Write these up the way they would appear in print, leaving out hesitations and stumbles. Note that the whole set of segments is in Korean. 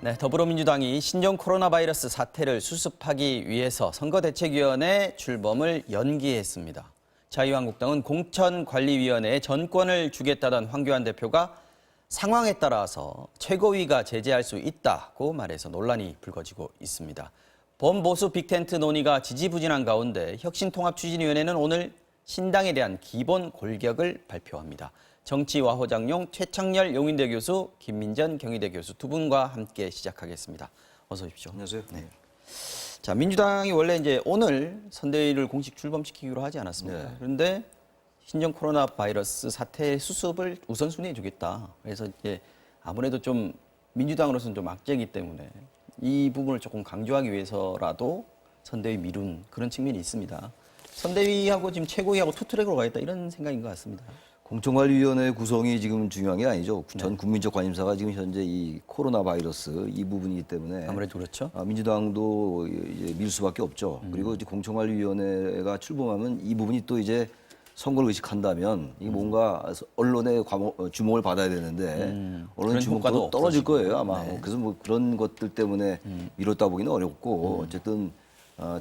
네, 더불어민주당이 신종 코로나 바이러스 사태를 수습하기 위해서 선거대책위원회 출범을 연기했습니다. 자유한국당은 공천관리위원회에 전권을 주겠다던 황교안 대표가 상황에 따라서 최고위가 제재할 수 있다고 말해서 논란이 불거지고 있습니다. 범보수 빅텐트 논의가 지지부진한 가운데 혁신통합추진위원회는 오늘 신당에 대한 기본 골격을 발표합니다. 정치와호장용 최창렬 용인대 교수, 김민전 경희대 교수 두 분과 함께 시작하겠습니다. 어서 오십시오. 안녕하세요. 네. 자, 민주당이 원래 이제 오늘 선대위를 공식 출범시키기로 하지 않았습니까? 네. 그런데 신종 코로나 바이러스 사태 수습을 우선순위해 주겠다. 그래서 이제 아무래도 좀 민주당으로서는 좀 악재이기 때문에 이 부분을 조금 강조하기 위해서라도 선대위 미룬 그런 측면이 있습니다. 선대위하고 지금 최고위하고 투트랙으로 가겠다 이런 생각인 것 같습니다. 공천관리위원회 구성이 지금 중요한 게 아니죠. 전 국민적 관심사가 지금 현재 이 코로나 바이러스 이 부분이기 때문에 아무래도 그렇죠. 민주당도 이제 밀 수밖에 없죠. 그리고 이제 공천관리위원회가 출범하면 이 부분이 또 이제 선거를 의식한다면 이게 뭔가 언론의 주목을 받아야 되는데 언론의 주목도 떨어질 거예요 아마. 네. 그래서 뭐 그런 것들 때문에 미뤘다 보기는 어렵고 어쨌든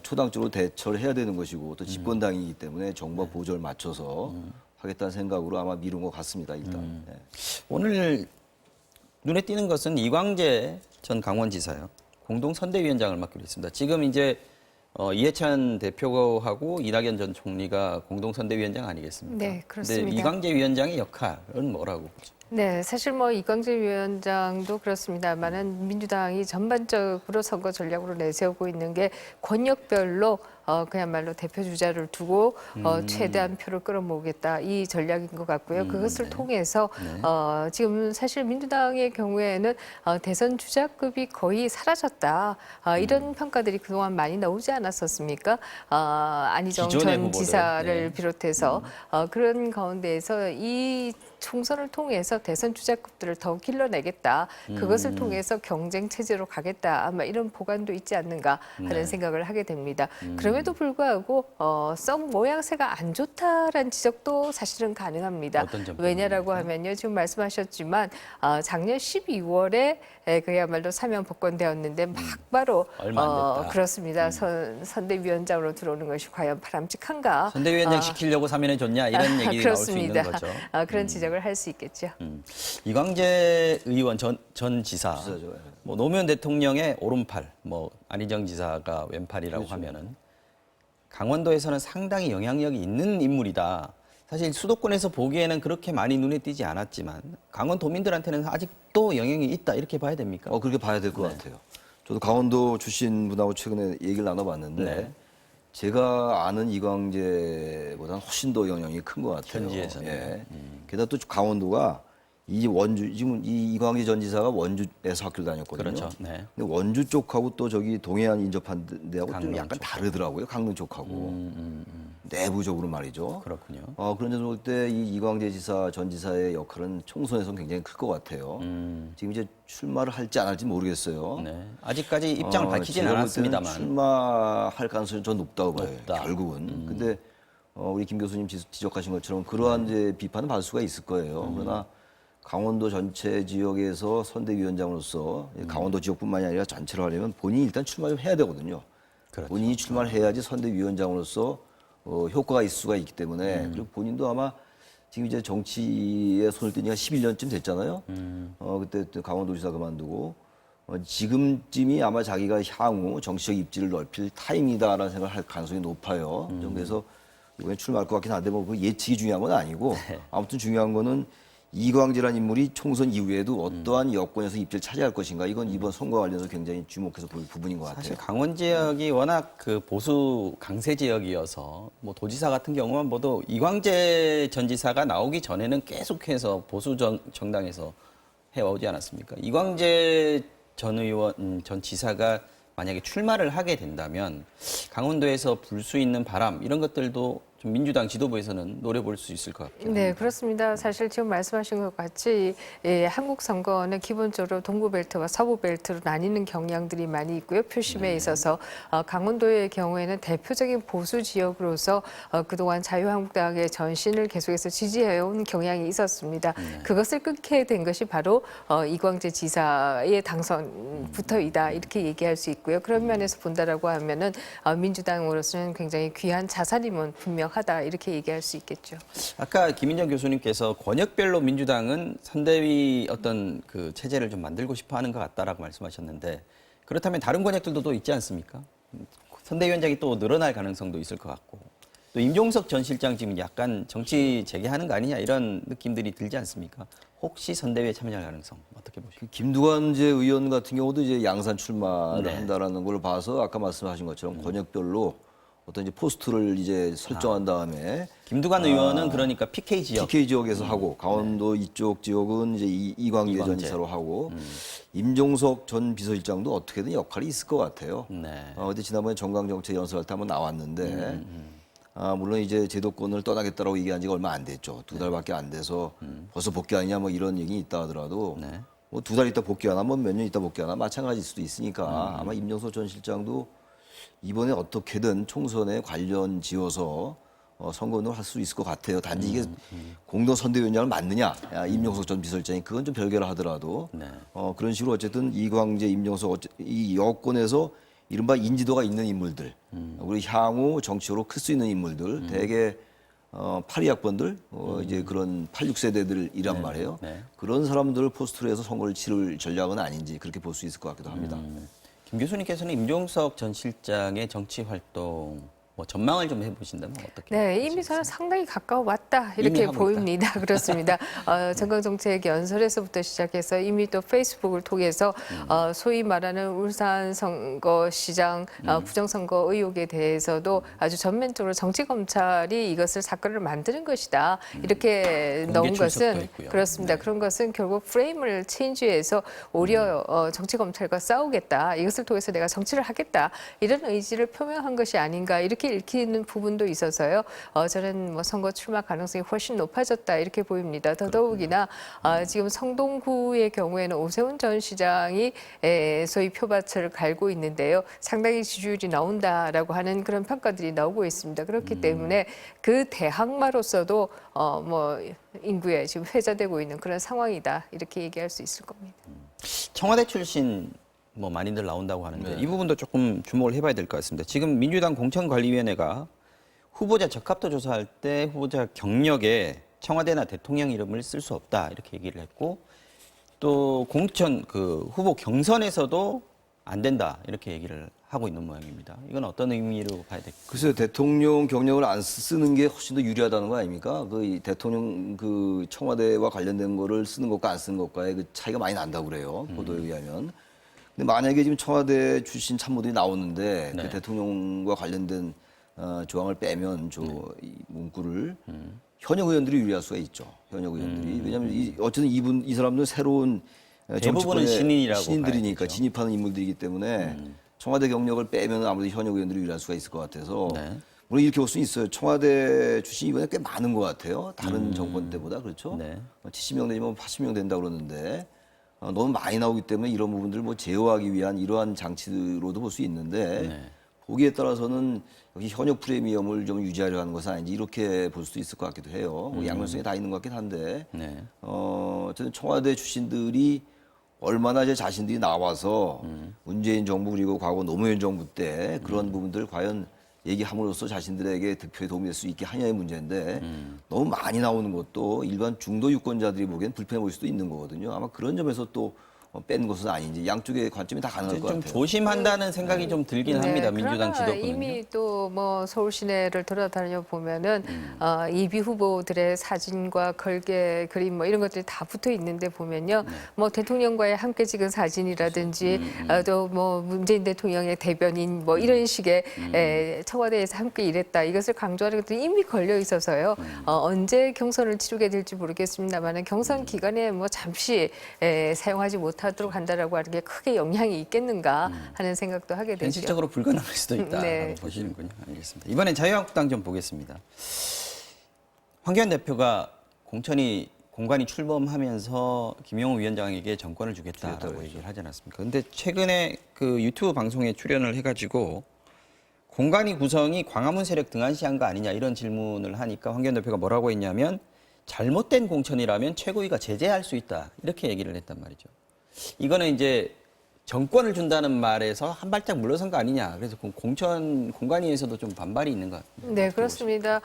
초당적으로 대처를 해야 되는 것이고 또 집권당이기 때문에 정부와 보조를 맞춰서 하겠다는 생각으로 아마 미룬 것 같습니다. 일단. 네. 오늘 눈에 띄는 것은 이광재 전 강원지사요. 공동선대위원장을 맡기로 했습니다. 지금 이제 이해찬 대표하고 이낙연 전 총리가 공동선대위원장 아니겠습니까? 네, 그렇습니다. 근데 이광재 위원장의 역할은 뭐라고 보죠? 네, 사실 뭐 이광재 위원장도 그렇습니다만은 민주당이 전반적으로 선거 전략으로 내세우고 있는 게 권역별로 그야말로 대표 주자를 두고 최대한 표를 끌어모으겠다 이 전략인 것 같고요. 그것을 통해서 지금 사실 민주당의 경우에는 대선 주자급이 거의 사라졌다 이런 평가들이 그동안 많이 나오지 않았었습니까? 안희정 기존의 전 후보들. 지사를 네. 비롯해서 그런 가운데에서 이 총선을 통해서 대선 주자급들을 더욱 길러내겠다. 그것을 통해서 경쟁 체제로 가겠다. 아마 이런 보관도 있지 않는가 하는 생각을 하게 됩니다. 그럼에도 불구하고 썩 모양새가 안 좋다라는 지적도 사실은 가능합니다. 어떤 점 왜냐라고 하면요. 지금 말씀하셨지만 작년 12월에 그야말로 사면 복권되었는데 막바로 얼마 안 됐다. 그렇습니다. 선대위원장으로 들어오는 것이 과연 바람직한가? 선대위원장 시키려고 사면해 줬냐 이런 얘기 나올 수 있는 거죠. 그런 지적을 할 수 있겠죠. 이광재 의원 전 지사, 지사죠. 뭐 노무현 대통령의 오른팔, 뭐 안희정 지사가 왼팔이라고 그렇죠. 하면은 강원도에서는 상당히 영향력이 있는 인물이다. 사실 수도권에서 보기에는 그렇게 많이 눈에 띄지 않았지만 강원도민들한테는 아직도 영향이 있다 이렇게 봐야 됩니까? 그렇게 봐야 될 것 같아요. 저도 강원도 출신 분하고 최근에 얘기를 나눠봤는데 네. 제가 아는 이광재보다는 훨씬 더 영향이 큰 것 같아요. 현지에서는. 예. 게다가 또 강원도가 이 원주 지금 이 이광재 전 지사가 원주에서 학교를 다녔거든요. 그렇죠. 네. 근데 원주 쪽하고 또 저기 동해안 인접한 데하고 좀 강릉 약간 쪽. 다르더라고요. 강릉 쪽하고 내부적으로 말이죠. 그렇군요. 그런 점으로 볼 때 이 이광재 지사 전 지사의 역할은 총선에서 굉장히 클 것 같아요. 지금 이제 출마를 할지 안 할지 모르겠어요. 네. 아직까지 입장을 밝히지는 제가 볼 때는 않았습니다만. 출마할 가능성이 좀 높다고 봐요. 높다. 결국은. 근데 우리 김 교수님 지적하신 것처럼 그러한 이제 비판은 받을 수가 있을 거예요. 그러나 강원도 전체 지역에서 선대위원장으로서 강원도 지역뿐만이 아니라 전체로 하려면 본인이 일단 출마를 해야 되거든요. 그렇죠. 본인이 출마를 해야지 선대위원장으로서 효과가 있을 수가 있기 때문에 그리고 본인도 아마 지금 이제 정치에 손을 뗀 지가 11년쯤 됐잖아요. 그때 강원도지사 그만두고 지금쯤이 아마 자기가 향후 정치적 입지를 넓힐 타임이다라는 생각을 할 가능성이 높아요. 그래서 이번에 출마할 것 같긴 한데 뭐 그 예측이 중요한 건 아니고 아무튼 중요한 거는 이광재라는 인물이 총선 이후에도 어떠한 여권에서 입지를 차지할 것인가 이건 이번 선거와 관련해서 굉장히 주목해서 볼 부분인 것 같아요. 사실 강원 지역이 워낙 그 보수 강세 지역이어서 뭐 도지사 같은 경우만 모두 이광재 전 지사가 나오기 전에는 계속해서 보수 정당에서 해오지 않았습니까? 이광재 전 의원 전 지사가 만약에 출마를 하게 된다면 강원도에서 불 수 있는 바람 이런 것들도 좀 민주당 지도부에서는 노려볼 수 있을 것 같아요. 네, 그렇습니다. 사실 지금 말씀하신 것 같이 한국 선거는 기본적으로 동부벨트와 서부벨트로 나뉘는 경향들이 많이 있고요. 표심에 있어서 강원도의 경우에는 대표적인 보수 지역으로서 그동안 자유한국당의 전신을 계속해서 지지해온 경향이 있었습니다. 그것을 끊게 된 것이 바로 이광재 지사의 당선부터이다 이렇게 얘기할 수 있고요. 그런 면에서 본다라고 하면은 민주당으로서는 굉장히 귀한 자산임은 분명하다 이렇게 얘기할 수 있겠죠. 아까 김인정 교수님께서 권역별로 민주당은 선대위 어떤 그 체제를 좀 만들고 싶어 하는 것 같다라고 말씀하셨는데 그렇다면 다른 권역들도 또 있지 않습니까? 선대위원장이 또 늘어날 가능성도 있을 것 같고 또 임종석 전 실장 지금 약간 정치 재개하는 거 아니냐 이런 느낌들이 들지 않습니까? 혹시 선대위에 참여할 가능성 어떻게 보십니까? 김두관 의원 같은 경우도 이제 양산 출마를 네. 한다라는 걸 봐서 아까 말씀하신 것처럼 권역별로 어떤 이제 포스트를 이제 설정한 다음에 김두관 의원은 그러니까 PK 지역 PK 지역에서 하고 강원도 이쪽 지역은 이제 이광재 전 이광재. 지사로 하고 임종석 전 비서실장도 어떻게든 역할이 있을 것 같아요. 네. 근데 지난번에 정강정책 연설할 때 한번 나왔는데 물론 이제 제도권을 떠나겠다라고 얘기한 지가 얼마 안 됐죠. 2달밖에 안 돼서 벌써 복귀하느냐 뭐 이런 얘기 있다 하더라도 네. 뭐 2달 있다 복귀하나 뭐 몇 년 있다 복귀하나 마찬가지일 수도 있으니까 아마 임종석 전 실장도 이번에 어떻게든 총선에 관련 지어서 선거운동을 할 수 있을 것 같아요. 단지 이게 공동 선대위원장을 맡느냐, 임종석 전 비서실장이 그건 좀 별개라 하더라도 네. 그런 식으로 어쨌든 이광재, 임종석 이 여권에서 이른바 인지도가 있는 인물들, 우리 향후 정치적으로 클 수 있는 인물들, 대개 82학번들, 이제 그런 86세대들이란 말이에요. 네. 그런 사람들을 포스트로 해서 선거를 치를 전략은 아닌지 그렇게 볼 수 있을 것 같기도 합니다. 김 교수님께서는 임종석 전 실장의 정치 활동 뭐 전망을 좀 해보신다면 어떻게? 네, 이미 저는 상당히 가까워 왔다 이렇게 하고 보입니다. 그렇습니다. 정강정책 연설에서부터 시작해서 이미 또 페이스북을 통해서 소위 말하는 울산 선거시장 부정선거 의혹에 대해서도 아주 전면적으로 정치검찰이 이것을 사건을 만드는 것이다 이렇게 공개 넣은 출석도 것은 있고요. 그렇습니다. 네. 그런 것은 결국 프레임을 체인지해서 오히려 정치검찰과 싸우겠다 이것을 통해서 내가 정치를 하겠다 이런 의지를 표명한 것이 아닌가 이렇게 읽히는 부분도 있어서요. 저는 뭐 선거 출마 가능성이 훨씬 높아졌다 이렇게 보입니다. 더더욱이나 지금 성동구의 경우에는 오세훈 전 시장이 소위 표밭을 갈고 있는데요. 상당히 지지율이 나온다라고 하는 그런 평가들이 나오고 있습니다. 그렇기 때문에 그 대항마로서도 뭐 인구에 지금 회자되고 있는 그런 상황이다 이렇게 얘기할 수 있을 겁니다. 청와대 출신 뭐 많이들 나온다고 하는데 이 부분도 조금 주목을 해봐야 될 것 같습니다. 지금 민주당 공천관리위원회가 후보자 적합도 조사할 때 후보자 경력에 청와대나 대통령 이름을 쓸 수 없다 이렇게 얘기를 했고 또 공천 그 후보 경선에서도 안 된다 이렇게 얘기를 하고 있는 모양입니다. 이건 어떤 의미로 봐야 될까요? 글쎄요, 대통령 경력을 안 쓰는 게 훨씬 더 유리하다는 거 아닙니까? 이 대통령 그 청와대와 관련된 거를 쓰는 것과 안 쓰는 것과의 그 차이가 많이 난다고 그래요. 보도에 의하면. 근데 만약에 지금 청와대 출신 참모들이 나오는데 네. 그 대통령과 관련된 조항을 빼면 이 문구를 현역 의원들이 유리할 수가 있죠. 현역 의원들이. 왜냐하면 어쨌든 이 사람들은 새로운 대부분은 정치권의 신인이라고 신인들이니까 봐야겠죠. 진입하는 인물들이기 때문에 청와대 경력을 빼면 아무래도 현역 의원들이 유리할 수가 있을 것 같아서 네. 물론 이렇게 볼 수 있어요. 청와대 출신이 이번에 꽤 많은 것 같아요. 다른 정권 때보다 그렇죠. 네. 70명 내지만 80명 된다고 그러는데 너무 많이 나오기 때문에 이런 부분들을 뭐 제어하기 위한 이러한 장치로도 볼 수 있는데 네. 보기에 따라서는 여기 현역 프리미엄을 좀 유지하려 하는 것은 아닌지 이렇게 볼 수도 있을 것 같기도 해요. 뭐 양면성이 다 있는 것 같긴 한데 네. 어쨌든 청와대 출신들이 얼마나 이제 자신들이 나와서 문재인 정부 그리고 과거 노무현 정부 때 그런 부분들 과연 얘기함으로써 자신들에게 득표에 도움이 될 수 있게 하냐의 문제인데 너무 많이 나오는 것도 일반 중도 유권자들이 보기엔 불편해 보일 수도 있는 거거든요. 아마 그런 점에서 또 뺀 것은 아닌지 양쪽의 관점이 다 가능할 것 좀 같아요. 조심한다는 생각이 좀 들긴 합니다. 민주당 그러나 지도부는요. 이미 또 뭐 서울 시내를 돌아다녀 보면은 예비 후보들의 사진과 걸개 그림 뭐 이런 것들이 다 붙어 있는데 보면요, 뭐 대통령과의 함께 찍은 사진이라든지 또 뭐 문재인 대통령의 대변인 뭐 이런 식의 청와대에서 함께 일했다 이것을 강조하는 것들이 이미 걸려 있어서요. 언제 경선을 치르게 될지 모르겠습니다만은 경선 기간에 뭐 잠시 사용하지 못하면 못하도록 한다라고 하는 게 크게 영향이 있겠는가 하는 생각도 하게 되죠. 현실적으로 불가능할 수도 있다라고 네. 보시는군요. 알겠습니다. 이번엔 자유한국당 좀 보겠습니다. 황교안 대표가 공관이 출범하면서 김영호 위원장에게 정권을 주겠다라고 얘기를 하지 않았습니까? 근데 최근에 그 유튜브 방송에 출연을 해가지고 공관위 구성이 광화문 세력 등한시한 거 아니냐 이런 질문을 하니까 황교안 대표가 뭐라고 했냐면 잘못된 공천이라면 최고위가 제재할 수 있다 이렇게 얘기를 했단 말이죠. 이거는 이제 정권을 준다는 말에서 한 발짝 물러선 거 아니냐. 그래서 공관위에서도 좀 반발이 있는 것 같습니다. 네, 그렇습니다.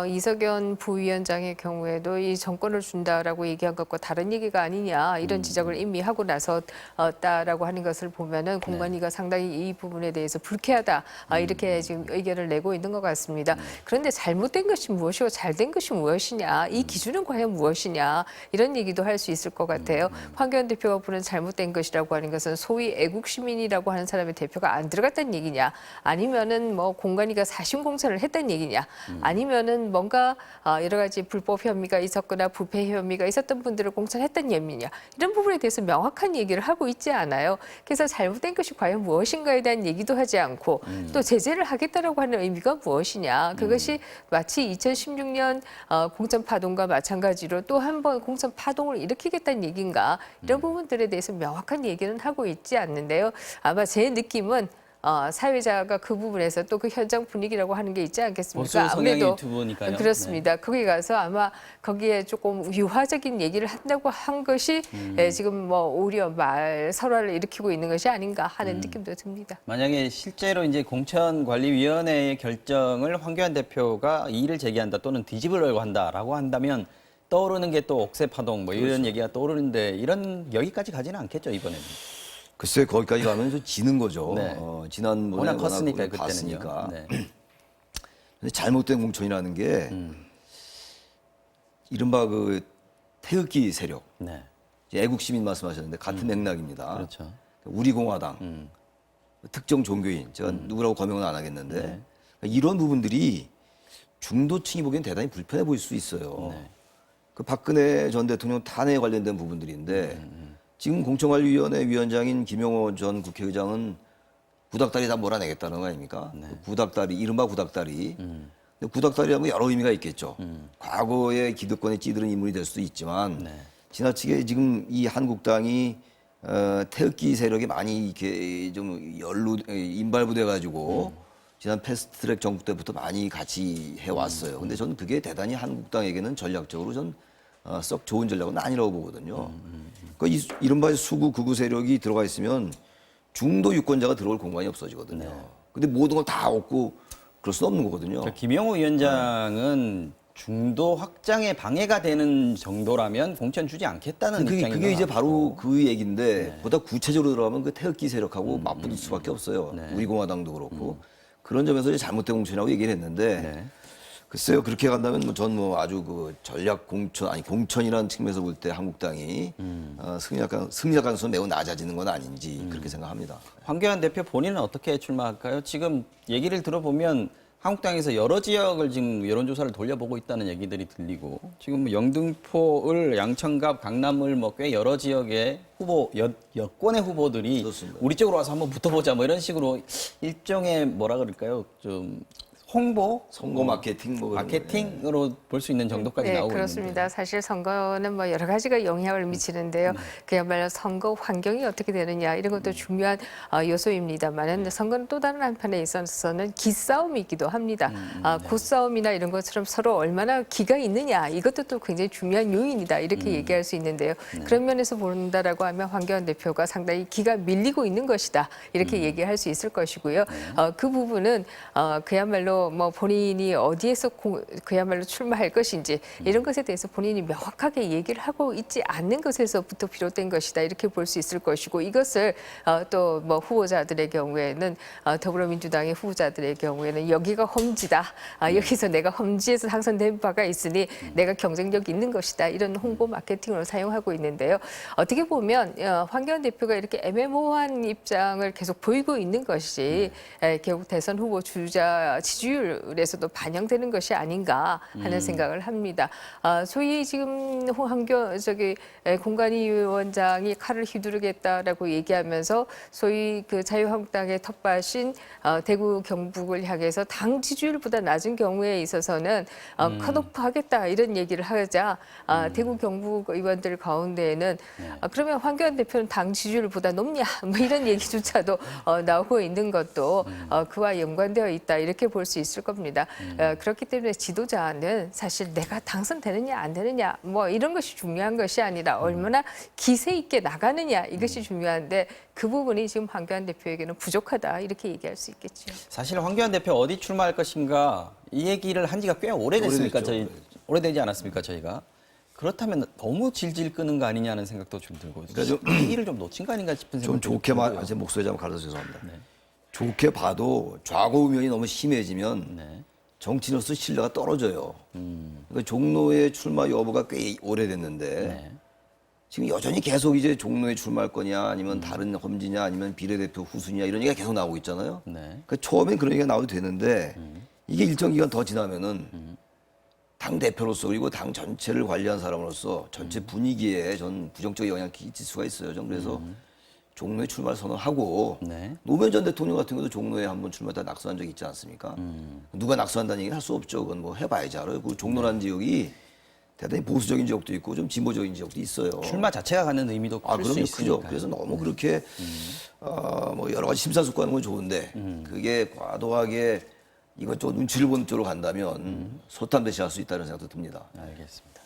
이석연 부위원장의 경우에도 이 정권을 준다라고 얘기한 것과 다른 얘기가 아니냐 이런 지적을 이미 하고 나섰다라고 하는 것을 보면은 공관위가 상당히 이 부분에 대해서 불쾌하다 이렇게 지금 의견을 내고 있는 것 같습니다. 그런데 잘못된 것이 무엇이고 잘된 것이 무엇이냐 이 기준은 과연 무엇이냐 이런 얘기도 할 수 있을 것 같아요. 황교안 대표가 보는 잘못된 것이라고 하는 것은 소위 애국 시민이라고 하는 사람의 대표가 안 들어갔다는 얘기냐, 아니면은 뭐 공관위가 사심 공천을 했다는 얘기냐, 아니면은 뭔가 여러 가지 불법 혐의가 있었거나 부패 혐의가 있었던 분들을 공천했다는 얘기냐, 이런 부분에 대해서 명확한 얘기를 하고 있지 않아요. 그래서 잘못된 것이 과연 무엇인가에 대한 얘기도 하지 않고 또 제재를 하겠다라고 하는 의미가 무엇이냐, 그것이 마치 2016년 공천 파동과 마찬가지로 또 한 번 공천 파동을 일으키겠다는 얘기인가, 이런 부분들에 대해서 명확한 얘기는 하고 있지 않는데요. 아마 제 느낌은 사회자가 그 부분에서 또 그 현장 분위기라고 하는 게 있지 않겠습니까? 보수 성향 유튜브니까요. 그렇습니다. 거기 가서 아마 거기에 조금 유화적인 얘기를 한다고 한 것이 지금 뭐 오히려 설화를 일으키고 있는 것이 아닌가 하는 느낌도 듭니다. 만약에 실제로 이제 공천관리위원회의 결정을 황교안 대표가 이의를 제기한다 또는 뒤집으려고 한다라고 한다면 떠오르는 게 또 억새 파동 뭐 이런 얘기가 떠오르는데 이런 여기까지 가지는 않겠죠 이번에는. 글쎄 거기까지 가면 좀 지는 거죠. 네. 지난번에 워낙 컸으니까 우리가 그때는요. 봤으니까. 네. 근데 잘못된 공천이라는 게 이른바 그 태극기 세력, 네. 이제 애국 시민 말씀하셨는데 같은 맥락입니다. 그렇죠. 우리 공화당, 특정 종교인, 제가 누구라고 거명은 안 하겠는데 네. 이런 부분들이 중도층이 보기엔 대단히 불편해 보일 수 있어요. 네. 그 박근혜 전 대통령 탄핵에 관련된 부분들인데 지금 공천관리위원회 위원장인 김용호 전 국회의장은 구닥다리 다 몰아내겠다는 거 아닙니까? 네. 그 구닥다리, 이른바 구닥다리. 근데 구닥다리라면 여러 의미가 있겠죠. 과거에 기득권에 찌들은 인물이 될 수도 있지만 네. 지나치게 지금 이 한국당이 태극기 세력이 많이 이렇게 좀 인발부돼 가지고 지난 패스트트랙 정부 때부터 많이 같이 해왔어요. 근데 저는 그게 대단히 한국당에게는 전략적으로 전 썩 좋은 전략은 아니라고 보거든요. 그러니까 이른바 수구 극우 세력이 들어가 있으면 중도 유권자가 들어올 공간이 없어지거든요. 근데 모든 걸 다 얻고 그럴 수는 없는 거거든요. 그러니까 김영호 위원장은 중도 확장에 방해가 되는 정도라면 공천 주지 않겠다는 입장인 그게 이제 것 바로 같고. 그 얘기인데 보다 구체적으로 들어가면 그 태극기 세력하고 맞붙을 수밖에 없어요. 우리 공화당도 그렇고 그런 점에서 이제 잘못된 공천이라고 얘기를 했는데 네. 글쎄요 그렇게 간다면 전 뭐 아주 그 전략 공천 아니 공천이라는 측면에서 볼 때 한국당이 승리할 가능성이 매우 낮아지는 건 아닌지 그렇게 생각합니다. 황교안 대표 본인은 어떻게 출마할까요? 지금 얘기를 들어보면 한국당에서 여러 지역을 지금 여론조사를 돌려보고 있다는 얘기들이 들리고 지금 뭐 영등포을, 양천갑, 강남을 뭐 꽤 여러 지역의 여권의 후보들이 그렇습니다. 우리 쪽으로 와서 한번 붙어보자 뭐 이런 식으로 일종의 뭐라 그럴까요? 좀 홍보? 선거 마케팅 뭐 그런 마케팅으로 볼 수 있는 정도까지 네, 나오고 그렇습니다. 있는데. 사실 선거는 뭐 여러 가지가 영향을 미치는데요. 그야말로 선거 환경이 어떻게 되느냐 이런 것도 중요한 요소입니다만은 선거는 또 다른 한편에 있어서는 기싸움이기도 합니다. 굿싸움이나 이런 것처럼 서로 얼마나 기가 있느냐 이것도 또 굉장히 중요한 요인이다 이렇게 얘기할 수 있는데요. 그런 면에서 본다라고 하면 황교안 대표가 상당히 기가 밀리고 있는 것이다 이렇게 얘기할 수 있을 것이고요. 그 부분은 그야말로 뭐 본인이 어디에서 그야말로 출마할 것인지 이런 것에 대해서 본인이 명확하게 얘기를 하고 있지 않는 것에서부터 비롯된 것이다 이렇게 볼 수 있을 것이고 이것을 또 뭐 후보자들의 경우에는 더불어민주당의 후보자들의 경우에는 여기가 험지다 여기서 내가 험지에서 당선된 바가 있으니 내가 경쟁력 있는 것이다 이런 홍보 마케팅으로 사용하고 있는데요. 어떻게 보면 황교안 대표가 이렇게 애매모호한 입장을 계속 보이고 있는 것이 결국 대선 후보 주자 지지율 지지율에서도 반영되는 것이 아닌가 하는 생각을 합니다. 소위 지금 공관위 위원장이 칼을 휘두르겠다라고 얘기하면서 소위 그 자유한국당의 텃밭인 대구 경북을 향해서 당 지지율보다 낮은 경우에 있어서는 컷오프하겠다 이런 얘기를 하자 대구 경북 의원들 가운데에는 그러면 황교안 대표는 당 지지율보다 높냐 뭐 이런 얘기조차도 나오고 있는 것도 그와 연관되어 있다 이렇게 볼 수 있을 겁니다. 그렇기 때문에 지도자는 사실 내가 당선되느냐 안 되느냐 뭐 이런 것이 중요한 것이 아니라 얼마나 기세 있게 나가느냐 이것이 중요한데 그 부분이 지금 황교안 대표에게는 부족하다 이렇게 얘기할 수 있겠죠. 사실 황교안 대표 어디 출마할 것인가 이 얘기를 한 지가 꽤 오래됐습니까? 오래됐죠. 오래되지 않았습니까? 저희가. 그렇다면 너무 질질 끄는 거 아니냐는 생각도 좀 들고 그러니까 얘기를 좀 놓친 거 아닌가 싶은 좀 생각도 좋게 말, 들고요. 제 목소리 좀 가려서 죄송합니다. 좋게 봐도 좌고우면이 너무 심해지면 네. 정치인으로서 신뢰가 떨어져요. 그러니까 종로의 출마 여부가 꽤 오래됐는데 네. 지금 여전히 계속 이제 종로에 출마할 거냐 아니면 다른 험지냐 아니면 비례대표 후순위냐 이런 얘기가 계속 나오고 있잖아요. 네. 그러니까 처음엔 그런 얘기가 나와도 되는데 이게 일정 기간 더 지나면은 당 대표로서 그리고 당 전체를 관리한 사람으로서 전체 분위기에 전 부정적 영향을 끼칠 수가 있어요. 전 그래서 종로에 출마를 선언하고 네. 노무현 전 대통령 같은 경우도 종로에 한번 출마했다 낙선한 적이 있지 않습니까? 누가 낙선한다는 얘기를 할 수 없죠. 그건 뭐 해봐야지 알아요. 그 종로라는 지역이 대단히 보수적인 지역도 있고 좀 진보적인 지역도 있어요. 출마 자체가 갖는 의미도 클 수 그럼요, 있으니까. 크죠. 그래서 너무 그렇게 뭐 여러 가지 심사숙고하는 건 좋은데 그게 과도하게 이것저것 눈치를 보는 쪽으로 간다면 소탐대시할 수 있다는 생각도 듭니다. 알겠습니다.